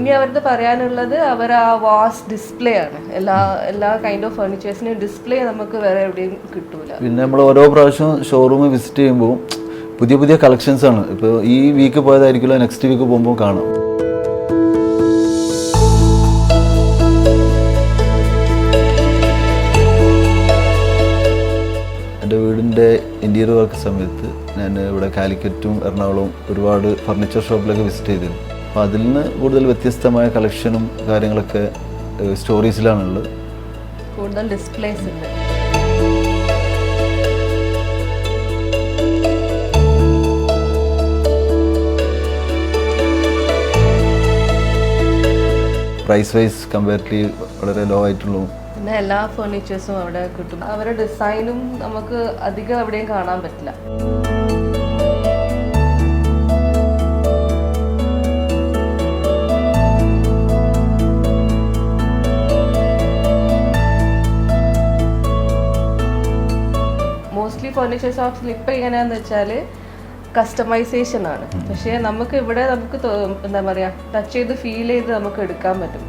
ഇനി അവരുടെ പറയാനുള്ളത് അവർ ആ വാസ്റ്റ് ഡിസ്പ്ലേ ആണ്. എല്ലാ കൈൻഡ് ഓഫ് ഫർണിച്ചേഴ്സിനും ഡിസ്പ്ലേ നമുക്ക് വേറെ എവിടെയും കിട്ടൂല. പിന്നെ നമ്മൾ ഓരോ പ്രാവശ്യം ഷോറൂം വിസിറ്റ് ചെയ്യുമ്പോൾ പുതിയ പുതിയ കളക്ഷൻസ് ആണ്. ഇപ്പോൾ ഈ വീക്ക് പോയതായിരിക്കുമല്ലോ നെക്സ്റ്റ് വീക്ക് പോകുമ്പോൾ കാണാം. എൻ്റെ വീടിൻ്റെ ഇൻറ്റീരിയർ വർക്ക് സമയത്ത് ഞാൻ ഇവിടെ കാലിക്കറ്റും എറണാകുളവും ഒരുപാട് ഫർണിച്ചർ ഷോപ്പിലൊക്കെ വിസിറ്റ് ചെയ്തിരുന്നു. അപ്പോൾ അതിൽ നിന്ന് കൂടുതൽ വ്യത്യസ്തമായ കളക്ഷനും കാര്യങ്ങളൊക്കെ സ്റ്റോറീസിലാണുള്ളത്. കൂടുതൽ ഡിസ്പ്ലേസ് ഉണ്ട്. പ്രൈസ് വൈസ് കമ്പാരിറ്റീവ്ലി വളരെ ലോ ആയിട്ടുള്ളൂ. പിന്നെ എല്ലാ ഫർണിച്ചേഴ്സും അവിടെ കിട്ടും. അവരുടെ ഡിസൈനും നമുക്ക് അധികം എവിടെയും കാണാൻ പറ്റില്ല. മോസ്റ്റ്ലി ഫർണിച്ചർ ഷോപ്സിൽ ഇപ്പം എങ്ങനെയാണെന്ന് വെച്ചാൽ കസ്റ്റമൈസേഷൻ ആണ്. പക്ഷേ നമുക്ക് ഇവിടെ നമുക്ക് എന്താ പറയുക ടച്ച് ചെയ്ത് ഫീൽ ചെയ്ത് നമുക്ക് എടുക്കാൻ പറ്റും.